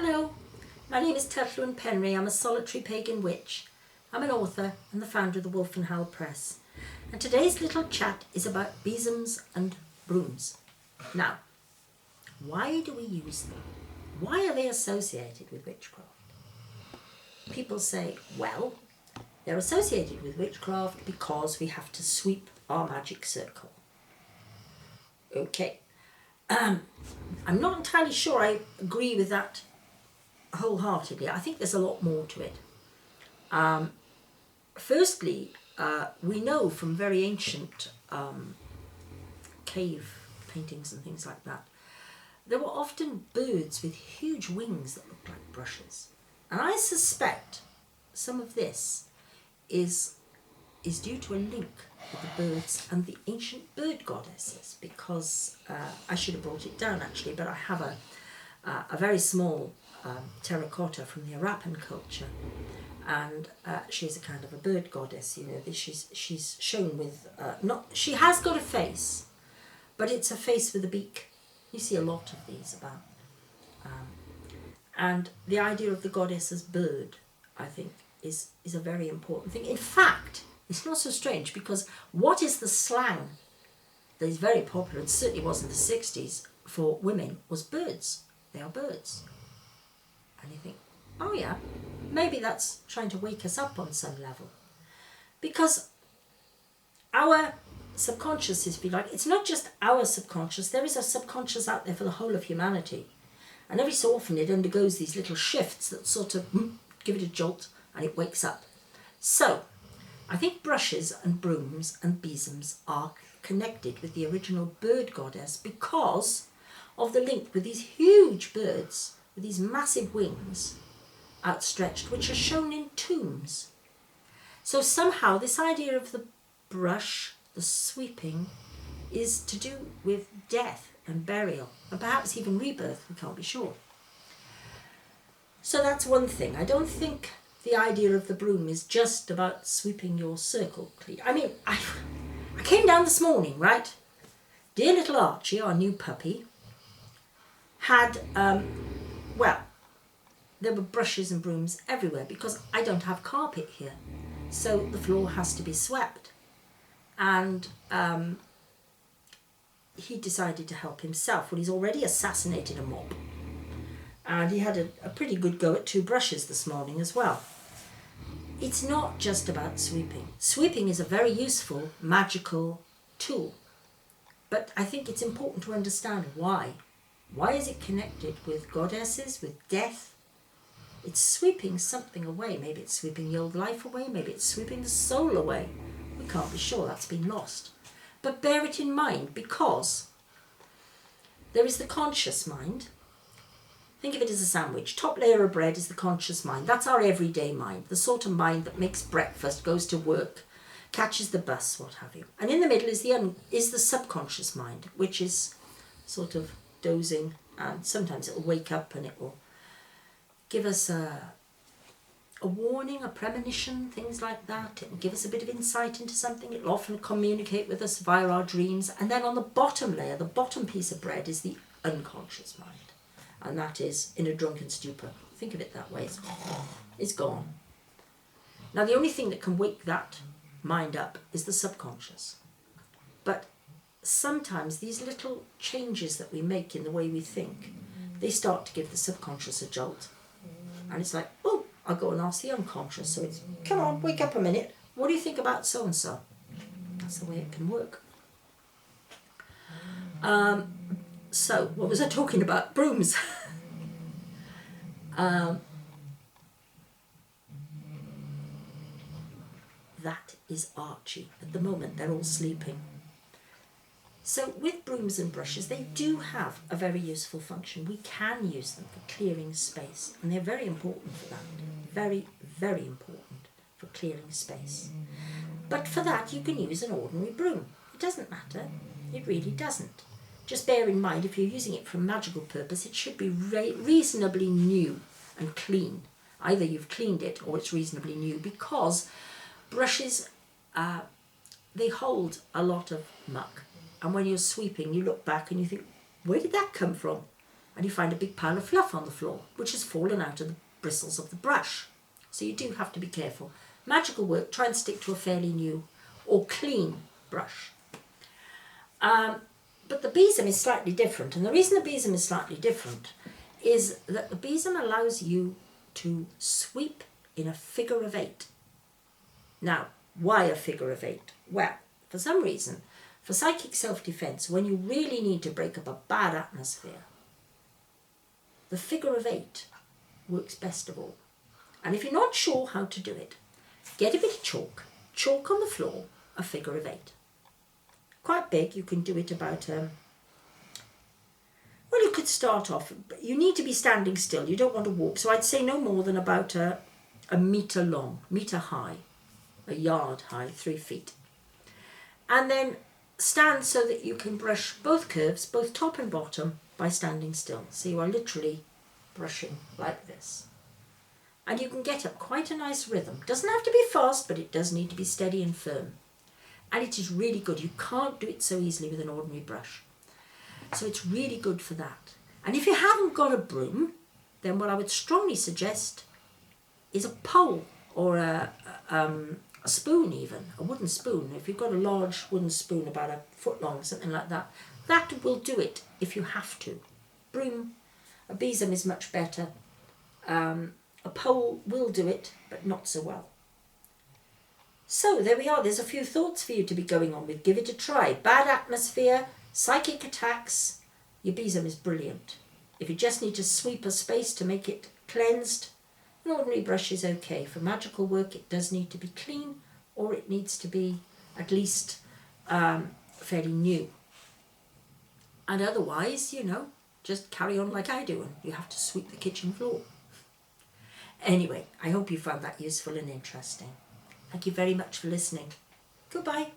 Hello, my name is Tylluan Penry. I'm a solitary pagan witch. I'm an author and the founder of the Wolf and Howl Press. And today's little chat is about besoms and brooms. Now, why do we use them? Why are they associated with witchcraft? People say, well, they're associated with witchcraft because we have to sweep our magic circle. Okay. I'm not entirely sure I agree with that wholeheartedly. I think there's a lot more to it. Firstly, we know from very ancient cave paintings and things like that, there were often birds with huge wings that looked like brushes. And I suspect some of this is due to a link with the birds and the ancient bird goddesses, because I should have brought it down actually, but I have a very small terracotta from the Arapan culture, and she's a kind of a bird goddess. You know, she's shown with she has got a face, but it's a face with a beak. You see a lot of these about, and the idea of the goddess as bird, I think, is a very important thing. In fact, it's not so strange, because what is the slang that is very popular, and certainly was in the 60s, for women, was birds. They are birds. And you think, oh yeah, maybe that's trying to wake us up on some level. Because our subconscious, if you like, it's not just our subconscious, there is a subconscious out there for the whole of humanity. And every so often it undergoes these little shifts that sort of give it a jolt and it wakes up. So, I think brushes and brooms and besoms are connected with the original bird goddess because of the link with these huge birds with these massive wings outstretched, which are shown in tombs. So somehow this idea of the brush, the sweeping, is to do with death and burial, and perhaps even rebirth, we can't be sure. So that's one thing. I don't think the idea of the broom is just about sweeping your circle clean. I mean, I came down this morning, right? Dear little Archie, our new puppy, had, there were brushes and brooms everywhere because I don't have carpet here. So the floor has to be swept. And he decided to help himself. Well, he's already assassinated a mop. And he had a pretty good go at 2 brushes this morning as well. It's not just about sweeping. Sweeping is a very useful, magical tool. But I think it's important to understand why. Why is it connected with goddesses, with death? It's sweeping something away. Maybe it's sweeping the old life away. Maybe it's sweeping the soul away. We can't be sure. That's been lost. But bear it in mind, because there is the conscious mind. Think of it as a sandwich. Top layer of bread is the conscious mind. That's our everyday mind, the sort of mind that makes breakfast, goes to work, catches the bus, what have you. And in the middle is the subconscious mind, which is sort of dozing, and sometimes it will wake up and it will give us a warning, a premonition, things like that. It will give us a bit of insight into something. It will often communicate with us via our dreams. And then on the bottom layer, the bottom piece of bread, is the unconscious mind. And that is in a drunken stupor. Think of it that way. It's gone. Now, the only thing that can wake that mind up is the subconscious. But sometimes these little changes that we make in the way we think, they start to give the subconscious a jolt. And it's like, oh, I'll go and ask the unconscious. So it's, come on, wake up a minute. What do you think about so-and-so? That's the way it can work. So, what was I talking about? Brooms. That is Archie. At the moment, they're all sleeping. So, with brooms and brushes, they do have a very useful function. We can use them for clearing space, and they're very important for that. Very, very important for clearing space. But for that, you can use an ordinary broom. It doesn't matter. It really doesn't. Just bear in mind, if you're using it for a magical purpose, it should be reasonably new and clean. Either you've cleaned it or it's reasonably new, because brushes, they hold a lot of muck. And when you're sweeping, you look back and you think, where did that come from? and you find a big pile of fluff on the floor, which has fallen out of the bristles of the brush. So you do have to be careful. Magical work, try and stick to a fairly new or clean brush. But the besom is slightly different, and the reason the besom is slightly different is that the besom allows you to sweep in a figure of 8. Now, why a figure of 8? Well, for some reason, for psychic self-defense, when you really need to break up a bad atmosphere, the figure of 8 works best of all. And if you're not sure how to do it, get a bit of chalk on the floor, a figure of 8. Quite big, you can do it about, well, you could start off, but you need to be standing still, you don't want to walk, so I'd say no more than about a metre long, metre high, a yard high, 3 feet. And then stand so that you can brush both curves, both top and bottom, by standing still. So you are literally brushing like this. And you can get up quite a nice rhythm. Doesn't have to be fast, but it does need to be steady and firm. And it is really good. You can't do it so easily with an ordinary brush. So it's really good for that. And if you haven't got a broom, then what I would strongly suggest is a pole or a spoon even, a wooden spoon. If you've got a large wooden spoon about a foot long, something like that, that will do it if you have to. Broom, a besom is much better. A pole will do it, but not so well. So there we are. There's a few thoughts for you to be going on with. Give it a try. Bad atmosphere, psychic attacks, your besom is brilliant. If you just need to sweep a space to make it cleansed, an ordinary brush is okay. For magical work, it does need to be clean, or it needs to be at least fairly new. And otherwise, just carry on like I do, and you have to sweep the kitchen floor. Anyway, I hope you found that useful and interesting. Thank you very much for listening. Goodbye.